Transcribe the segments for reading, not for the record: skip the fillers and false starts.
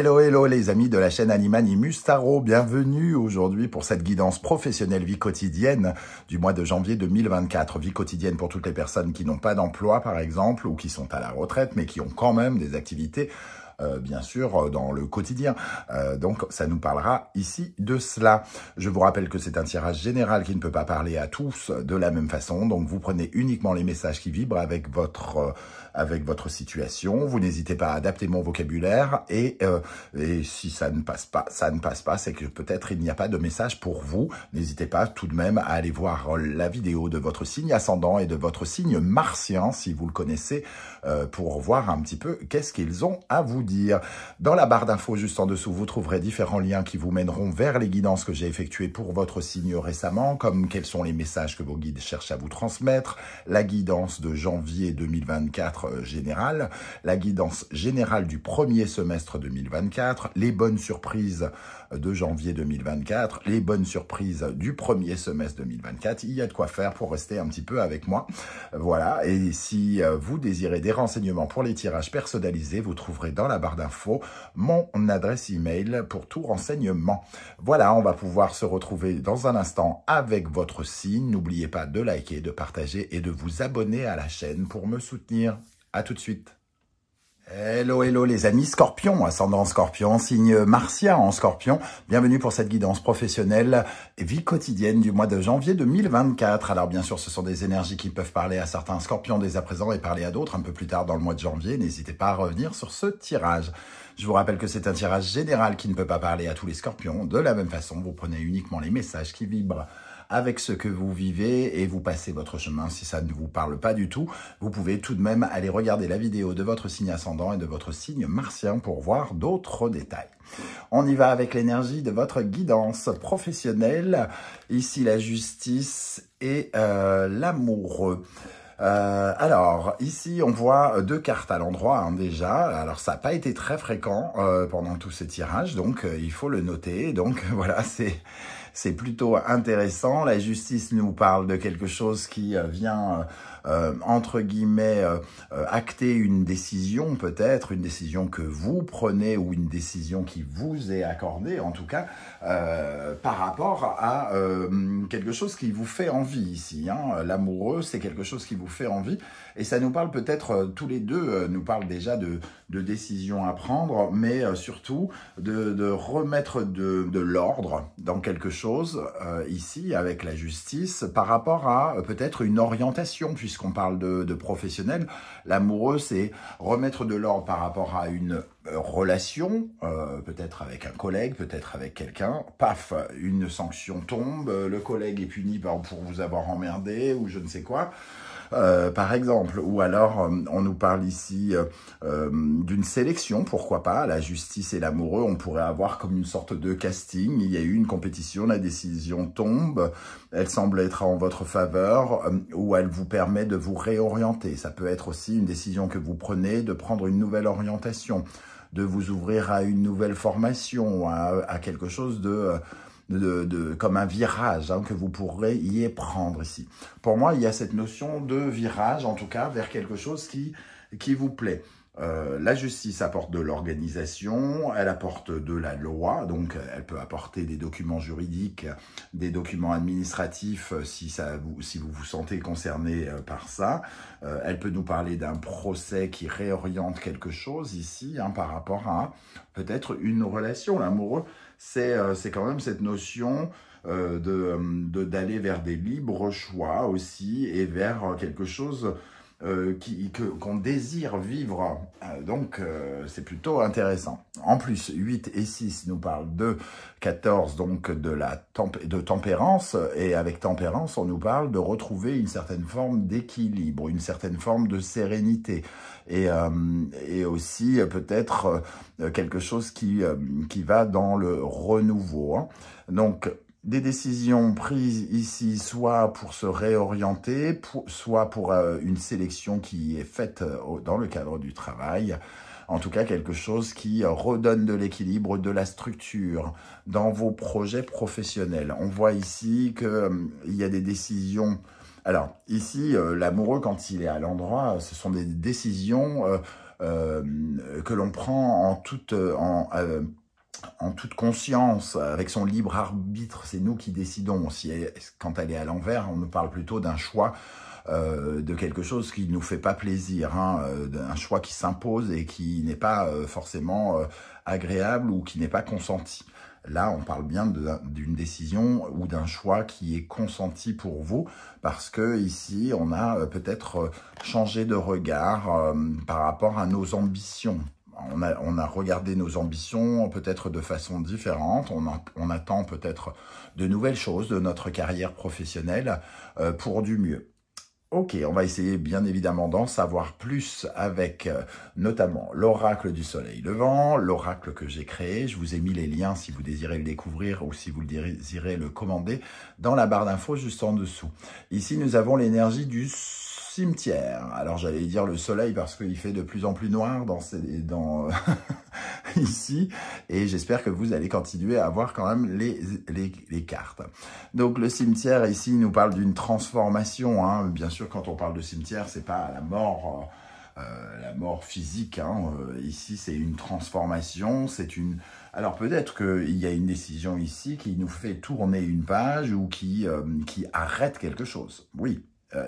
Hello, hello les amis de la chaîne Animanimus Tarot, bienvenue aujourd'hui pour cette guidance professionnelle vie quotidienne du mois de janvier 2024. Vie quotidienne pour toutes les personnes qui n'ont pas d'emploi par exemple ou qui sont à la retraite mais qui ont quand même des activités bien sûr dans le quotidien. Donc ça nous parlera ici de cela. Je vous rappelle que c'est un tirage général qui ne peut pas parler à tous de la même façon. Donc vous prenez uniquement les messages qui vibrent avec votre situation. Vous n'hésitez pas à adapter mon vocabulaire et si ça ne passe pas, c'est que peut-être il n'y a pas de message pour vous. N'hésitez pas tout de même à aller voir la vidéo de votre signe ascendant et de votre signe martien si vous le connaissez pour voir un petit peu qu'est-ce qu'ils ont à vous dire. Dans la barre d'infos juste en dessous, vous trouverez différents liens qui vous mèneront vers les guidances que j'ai effectuées pour votre signe récemment, comme quels sont les messages que vos guides cherchent à vous transmettre, la guidance de janvier 2024 générale, la guidance générale du premier semestre 2024, les bonnes surprises de janvier 2024, les bonnes surprises du premier semestre 2024. Il y a de quoi faire pour rester un petit peu avec moi. Voilà, et si vous désirez des renseignements pour les tirages personnalisés, vous trouverez dans la barre d'infos mon adresse email pour tout renseignement. Voilà, on va pouvoir se retrouver dans un instant avec votre signe. N'oubliez pas de liker, de partager et de vous abonner à la chaîne pour me soutenir. À tout de suite. Hello, hello les amis Scorpion, ascendant Scorpion, signe martien en Scorpion. Bienvenue pour cette guidance professionnelle et vie quotidienne du mois de janvier 2024. Alors bien sûr, ce sont des énergies qui peuvent parler à certains Scorpions dès à présent et parler à d'autres un peu plus tard dans le mois de janvier. N'hésitez pas à revenir sur ce tirage. Je vous rappelle que c'est un tirage général qui ne peut pas parler à tous les Scorpions. De la même façon, vous prenez uniquement les messages qui vibrent avec ce que vous vivez et vous passez votre chemin. Si ça ne vous parle pas du tout, vous pouvez tout de même aller regarder la vidéo de votre signe ascendant et de votre signe martien pour voir d'autres détails. On y va avec l'énergie de votre guidance professionnelle. Ici, la justice et l'amoureux. Alors, ici, on voit deux cartes à l'endroit hein, déjà. Alors, ça n'a pas été très fréquent pendant tous ces tirages, donc il faut le noter. Donc, voilà, c'est plutôt intéressant. La justice nous parle de quelque chose qui vient, entre guillemets, acter une décision, peut-être, une décision que vous prenez ou une décision qui vous est accordée, en tout cas, par rapport à quelque chose qui vous fait envie ici. Hein. L'amoureux, c'est quelque chose qui vous fait envie. Et ça nous parle peut-être, tous les deux, nous parle déjà de décisions à prendre, mais surtout de remettre de l'ordre dans quelque chose, ici, avec la justice, par rapport à peut-être une orientation, puisqu'on parle de professionnel. L'amoureux, c'est remettre de l'ordre par rapport à une relation, peut-être avec un collègue, peut-être avec quelqu'un, paf, une sanction tombe, le collègue est puni pour vous avoir emmerdé, ou je ne sais quoi. Par exemple, ou alors on nous parle ici d'une sélection, pourquoi pas, la justice et l'amoureux, on pourrait avoir comme une sorte de casting, il y a eu une compétition, la décision tombe, elle semble être en votre faveur, ou elle vous permet de vous réorienter, ça peut être aussi une décision que vous prenez, de prendre une nouvelle orientation, de vous ouvrir à une nouvelle formation, à quelque chose comme un virage hein, que vous pourrez y prendre ici. Pour moi, il y a cette notion de virage, en tout cas, vers quelque chose qui vous plaît. La justice apporte de l'organisation, elle apporte de la loi, donc elle peut apporter des documents juridiques, des documents administratifs si vous vous sentez concerné par ça. Elle peut nous parler d'un procès qui réoriente quelque chose ici hein, par rapport à peut-être une relation. L'amoureux, c'est quand même cette notion d'aller vers des libres choix aussi et vers quelque chose qu'on désire vivre. Donc, c'est plutôt intéressant. En plus, 8 et 6 nous parlent de 14, donc de tempérance. Et avec tempérance, on nous parle de retrouver une certaine forme d'équilibre, une certaine forme de sérénité. Et aussi, peut-être, quelque chose qui va dans le renouveau. Hein. Donc, des décisions prises ici, soit pour se réorienter, soit pour une sélection qui est faite dans le cadre du travail. En tout cas, quelque chose qui redonne de l'équilibre, de la structure dans vos projets professionnels. On voit ici qu'il y a des décisions Alors, ici, l'amoureux, quand il est à l'endroit, ce sont des décisions que l'on prend en toute conscience, avec son libre arbitre. C'est nous qui décidons. Quand elle est à l'envers, on nous parle plutôt d'un choix, de quelque chose qui nous fait pas plaisir, hein, un choix qui s'impose et qui n'est pas forcément agréable ou qui n'est pas consenti. Là, on parle bien d'une décision ou d'un choix qui est consenti pour vous, parce que ici, on a peut-être changé de regard par rapport à nos ambitions. On a regardé nos ambitions peut-être de façon différente. On attend peut-être de nouvelles choses de notre carrière professionnelle pour du mieux. Ok, on va essayer bien évidemment d'en savoir plus avec notamment l'oracle du soleil levant, l'oracle que j'ai créé. Je vous ai mis les liens si vous désirez le découvrir ou si vous le désirez le commander dans la barre d'infos juste en dessous. Ici, nous avons l'énergie du cimetière. Alors, j'allais dire le soleil parce qu'il fait de plus en plus noir ici. Et j'espère que vous allez continuer à avoir quand même les cartes. Donc, le cimetière, ici, nous parle d'une transformation. Hein. Bien sûr, quand on parle de cimetière, c'est pas la mort physique. Hein. Ici, c'est une transformation. Alors, peut-être qu'il y a une décision ici qui nous fait tourner une page ou qui arrête quelque chose. Oui.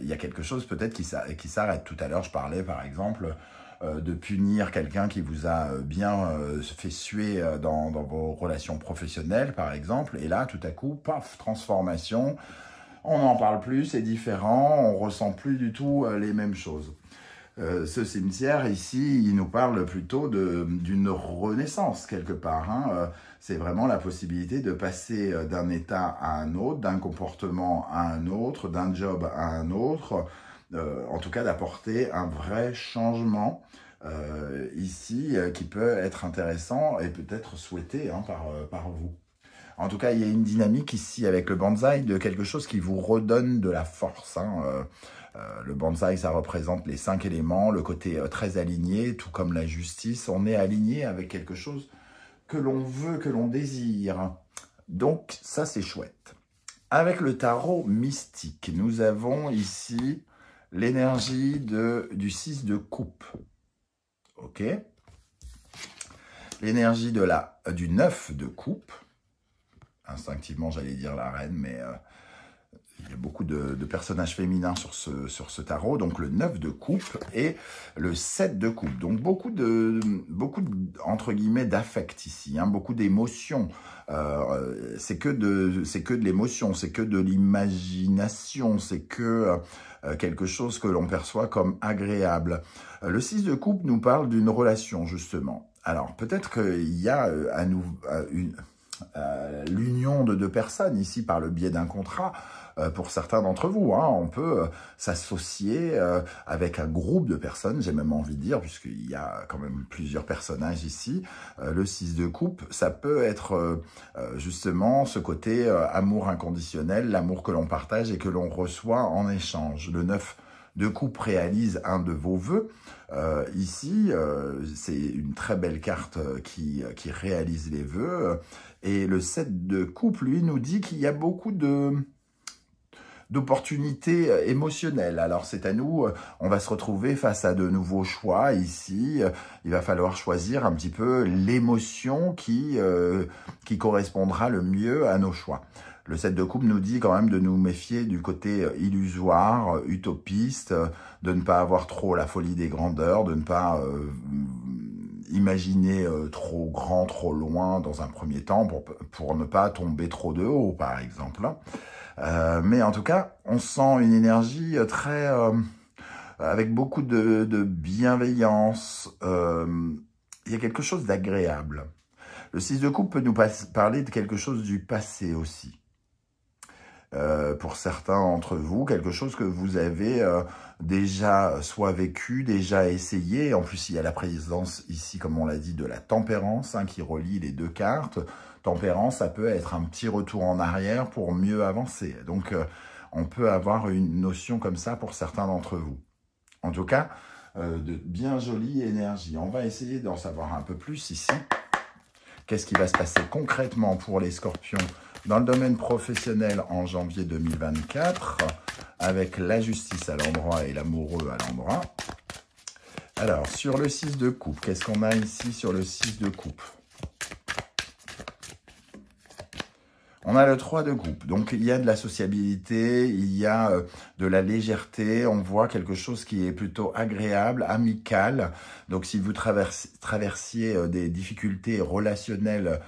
Il y a quelque chose peut-être qui s'arrête. Tout à l'heure, je parlais par exemple de punir quelqu'un qui vous a bien fait suer dans vos relations professionnelles, par exemple. Et là, tout à coup, paf, transformation. On n'en parle plus, c'est différent, on ressent plus du tout les mêmes choses. Ce cimetière, ici, il nous parle plutôt d'une renaissance, quelque part. Hein. C'est vraiment la possibilité de passer d'un état à un autre, d'un comportement à un autre, d'un job à un autre, en tout cas d'apporter un vrai changement ici qui peut être intéressant et peut-être souhaité hein, par vous. En tout cas, il y a une dynamique ici avec le bonsaï de quelque chose qui vous redonne de la force. Hein. Le bonsaï, ça représente les 5 éléments, le côté très aligné, tout comme la justice. On est aligné avec quelque chose que l'on veut, que l'on désire. Donc, ça, c'est chouette. Avec le tarot mystique, nous avons ici l'énergie du 6 de coupe. OK. L'énergie du 9 de coupe. Instinctivement, j'allais dire la reine, mais il y a beaucoup de personnages féminins sur ce tarot. Donc, le 9 de coupe et le 7 de coupe. Donc, beaucoup entre guillemets, d'affect ici. Hein, beaucoup d'émotions. C'est que de l'émotion, c'est que de l'imagination, c'est que quelque chose que l'on perçoit comme agréable. Le 6 de coupe nous parle d'une relation, justement. Alors, peut-être qu'il y a l'union de deux personnes ici par le biais d'un contrat. Pour certains d'entre vous, hein, on peut s'associer avec un groupe de personnes, j'ai même envie de dire, puisqu'il y a quand même plusieurs personnages ici. Le 6 de coupe, ça peut être justement ce côté amour inconditionnel, l'amour que l'on partage et que l'on reçoit en échange. Le 9 de coupe réalise un de vos vœux. Ici, c'est une très belle carte qui réalise les vœux. Et le 7 de coupe, lui, nous dit qu'il y a beaucoup d'opportunités émotionnelles. Alors, c'est à nous, on va se retrouver face à de nouveaux choix ici. Il va falloir choisir un petit peu l'émotion qui correspondra le mieux à nos choix. Le 7 de coupe nous dit quand même de nous méfier du côté illusoire, utopiste, de ne pas avoir trop la folie des grandeurs, de ne pas imaginer trop grand, trop loin dans un premier temps pour ne pas tomber trop de haut, par exemple. Mais en tout cas, on sent une énergie très avec beaucoup de bienveillance. Il y a quelque chose d'agréable. Le 6 de coupe peut nous parler de quelque chose du passé aussi. Pour certains d'entre vous, quelque chose que vous avez déjà soit vécu, déjà essayé. En plus, il y a la présence ici, comme on l'a dit, de la tempérance hein, qui relie les deux cartes. Tempérance, ça peut être un petit retour en arrière pour mieux avancer. Donc, on peut avoir une notion comme ça pour certains d'entre vous. En tout cas, de bien jolie énergie. On va essayer d'en savoir un peu plus ici. Qu'est-ce qui va se passer concrètement pour les scorpions dans le domaine professionnel en janvier 2024? avec la justice à l'endroit et l'amoureux à l'endroit. Alors, sur le 6 de coupe, qu'est-ce qu'on a ici sur le 6 de coupe? On a le 3 de coupe, donc il y a de la sociabilité, il y a de la légèreté, on voit quelque chose qui est plutôt agréable, amical. Donc si vous traversiez des difficultés relationnelles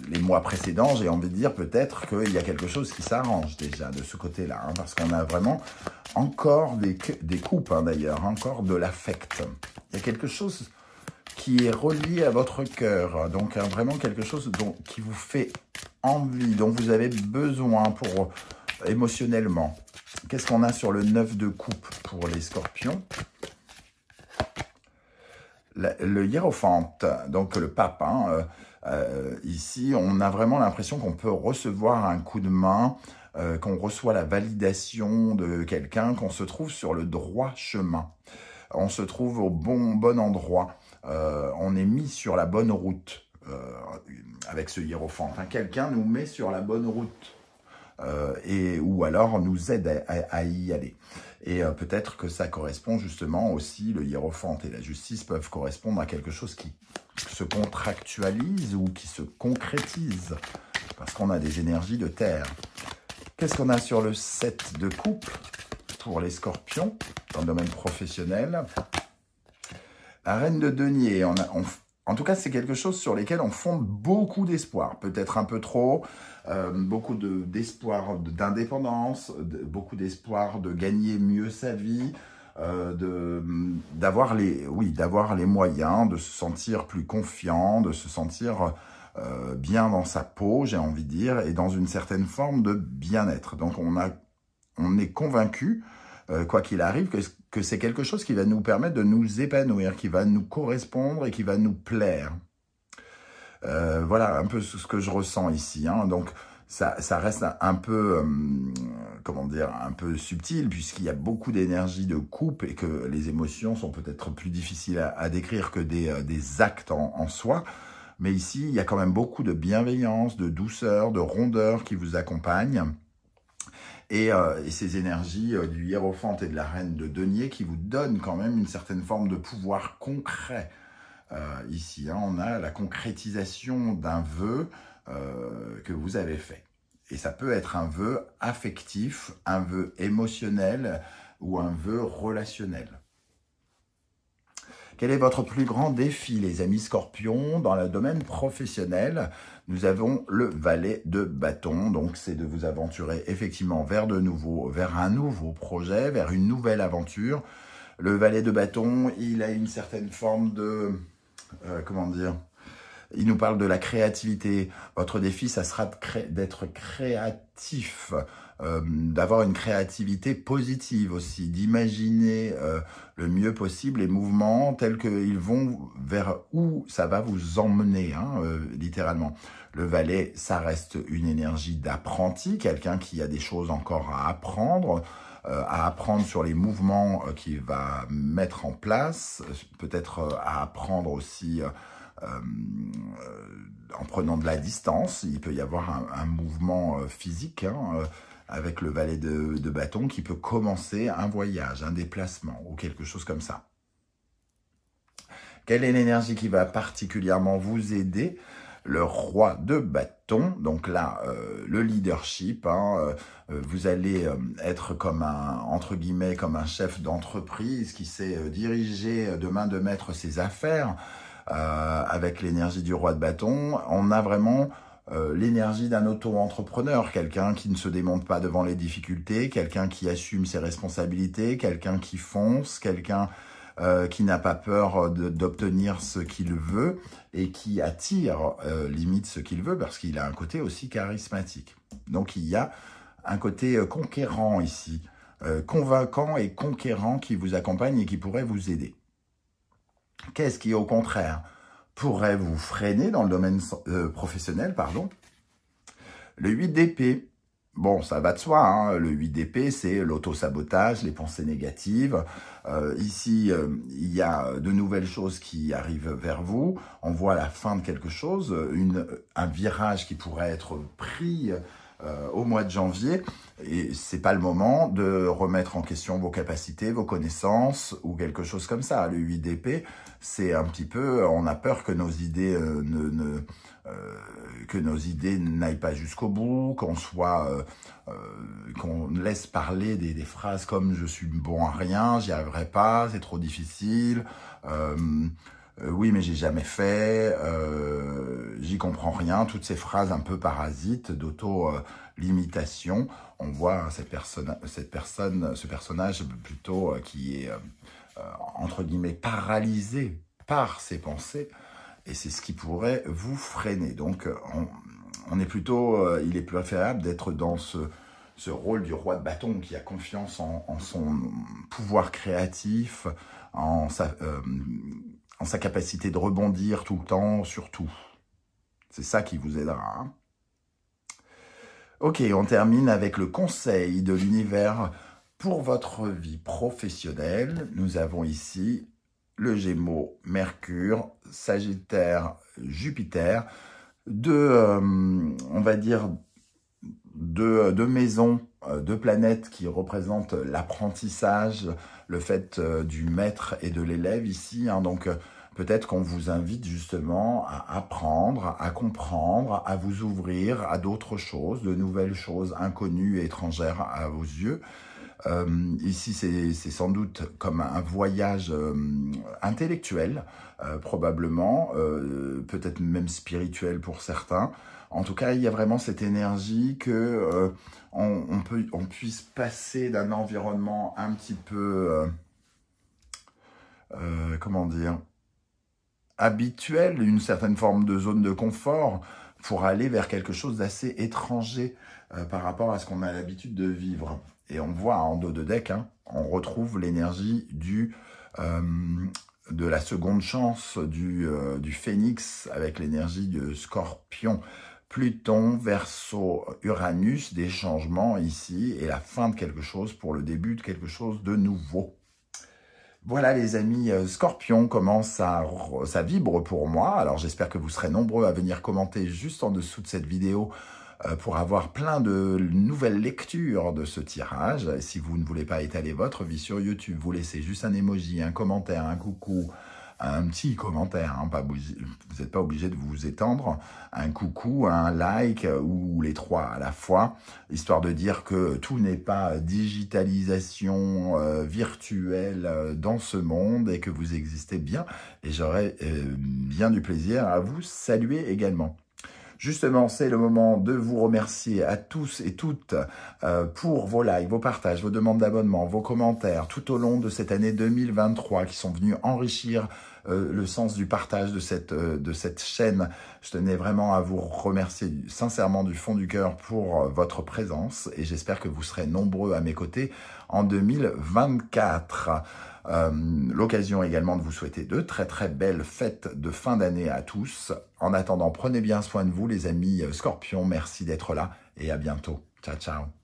les mois précédents, j'ai envie de dire peut-être qu'il y a quelque chose qui s'arrange déjà de ce côté-là, hein, parce qu'on a vraiment encore des coupes d'ailleurs, encore de l'affect. Il y a quelque chose qui est relié à votre cœur, donc vraiment quelque chose qui vous fait envie, dont vous avez besoin pour émotionnellement. Qu'est-ce qu'on a sur le 9 de coupe pour les scorpions? Le hiérophante, donc le pape, hein, ici, on a vraiment l'impression qu'on peut recevoir un coup de main, qu'on reçoit la validation de quelqu'un, qu'on se trouve sur le droit chemin. On se trouve au bon endroit. On est mis sur la bonne route avec ce hiérophante. Hein. Quelqu'un nous met sur la bonne route ou alors nous aide à y aller. Et peut-être que ça correspond justement aussi, le hiérophante et la justice peuvent correspondre à quelque chose qui se contractualise ou qui se concrétise, parce qu'on a des énergies de terre. Qu'est-ce qu'on a sur le 7 de coupe pour les scorpions dans le domaine professionnel? La reine de denier, en tout cas, c'est quelque chose sur lequel on fonde beaucoup d'espoir, peut-être un peu trop, beaucoup d'espoir d'indépendance, beaucoup d'espoir de gagner mieux sa vie, d'avoir les moyens, de se sentir plus confiant, de se sentir bien dans sa peau, j'ai envie de dire, et dans une certaine forme de bien-être. Donc on est convaincu, quoi qu'il arrive, que c'est quelque chose qui va nous permettre de nous épanouir, qui va nous correspondre et qui va nous plaire. Voilà un peu ce que je ressens ici. Hein. Donc ça reste un peu, comment dire, un peu subtil, puisqu'il y a beaucoup d'énergie de coupe et que les émotions sont peut-être plus difficiles à décrire que des actes en soi. Mais ici, il y a quand même beaucoup de bienveillance, de douceur, de rondeur qui vous accompagnent. Et ces énergies du hiérophante et de la reine de denier qui vous donnent quand même une certaine forme de pouvoir concret. Ici, hein, on a la concrétisation d'un vœu que vous avez fait. Et ça peut être un vœu affectif, un vœu émotionnel ou un vœu relationnel. Quel est votre plus grand défi, les amis scorpions, dans le domaine professionnel? Nous avons le valet de bâton, donc c'est de vous aventurer effectivement vers un nouveau projet, vers une nouvelle aventure. Le valet de bâton, il a une certaine forme de, comment dire, il nous parle de la créativité. Votre défi, ça sera d'être créatif, d'avoir une créativité positive aussi, d'imaginer le mieux possible les mouvements tels qu'ils vont vers où ça va vous emmener, hein, littéralement. Le valet, ça reste une énergie d'apprenti, quelqu'un qui a des choses encore à apprendre sur les mouvements qu'il va mettre en place, peut-être à apprendre aussi en prenant de la distance. Il peut y avoir un mouvement physique, hein, avec le valet de bâton qui peut commencer un voyage, un déplacement ou quelque chose comme ça. Quelle est l'énergie qui va particulièrement vous aider? Le roi de bâton, donc là, le leadership, hein, vous allez être comme entre guillemets, comme un chef d'entreprise qui sait diriger de main de maître ses affaires. Avec l'énergie du roi de bâton, on a vraiment l'énergie d'un auto-entrepreneur, quelqu'un qui ne se démonte pas devant les difficultés, quelqu'un qui assume ses responsabilités, quelqu'un qui fonce, quelqu'un qui n'a pas peur d'obtenir ce qu'il veut et qui attire limite ce qu'il veut parce qu'il a un côté aussi charismatique. Donc il y a un côté conquérant ici, convaincant et conquérant qui vous accompagne et qui pourrait vous aider. Qu'est-ce qui, au contraire, pourrait vous freiner dans le domaine professionnel, pardon? Le 8 d'épée. Bon, ça va de soi, hein. Le 8 d'épée, c'est l'auto-sabotage, les pensées négatives. Ici, il y a de nouvelles choses qui arrivent vers vous. On voit la fin de quelque chose, un virage qui pourrait être pris au mois de janvier. Et c'est pas le moment de remettre en question vos capacités, vos connaissances ou quelque chose comme ça. Le 8 d'épée, c'est un petit peu, on a peur que nos idées n'aillent pas jusqu'au bout, qu'on laisse parler des phrases comme je suis bon à rien, j'y arriverai pas, c'est trop difficile. Oui, mais j'ai jamais fait, j'y comprends rien, toutes ces phrases un peu parasites d'auto-limitation. On voit ce personnage plutôt qui est, entre guillemets, paralysé par ses pensées, et c'est ce qui pourrait vous freiner. Donc, on est plutôt, il est préférable d'être dans ce rôle du roi de bâton qui a confiance en son pouvoir créatif, en sa capacité de rebondir tout le temps sur tout. C'est ça qui vous aidera. Hein. Ok, on termine avec le conseil de l'univers pour votre vie professionnelle. Nous avons ici le Gémeaux, Mercure, Sagittaire, Jupiter, on va dire, deux maisons, deux planètes qui représentent l'apprentissage, le fait du maître et de l'élève ici. Hein, donc, peut-être qu'on vous invite justement à apprendre, à comprendre, à vous ouvrir à d'autres choses, de nouvelles choses inconnues et étrangères à vos yeux. Ici, c'est sans doute comme un voyage intellectuel, probablement, peut-être même spirituel pour certains. En tout cas, il y a vraiment cette énergie que on puisse passer d'un environnement un petit peu, comment dire, habituel, une certaine forme de zone de confort, pour aller vers quelque chose d'assez étranger par rapport à ce qu'on a l'habitude de vivre. Et on voit en dos de deck, hein, on retrouve l'énergie de la seconde chance du phénix avec l'énergie de Scorpion. Pluton, Verseau, Uranus, des changements ici et la fin de quelque chose pour le début de quelque chose de nouveau. Voilà les amis, Scorpion, comment ça vibre pour moi. Alors j'espère que vous serez nombreux à venir commenter juste en dessous de cette vidéo pour avoir plein de nouvelles lectures de ce tirage. Et si vous ne voulez pas étaler votre vie sur YouTube, vous laissez juste un emoji, un commentaire, un coucou, un petit commentaire, hein, vous n'êtes pas obligé de vous étendre, un coucou, un like ou les trois à la fois, histoire de dire que tout n'est pas digitalisation virtuelle dans ce monde et que vous existez bien. Et j'aurai bien du plaisir à vous saluer également. Justement, c'est le moment de vous remercier à tous et toutes pour vos likes, vos partages, vos demandes d'abonnement, vos commentaires tout au long de cette année 2023 qui sont venus enrichir le sens du partage de cette chaîne. Je tenais vraiment à vous remercier sincèrement du fond du cœur pour votre présence et j'espère que vous serez nombreux à mes côtés en 2024. L'occasion également de vous souhaiter de très très belles fêtes de fin d'année à tous. En attendant, prenez bien soin de vous les amis Scorpions, merci d'être là et à bientôt. Ciao ciao.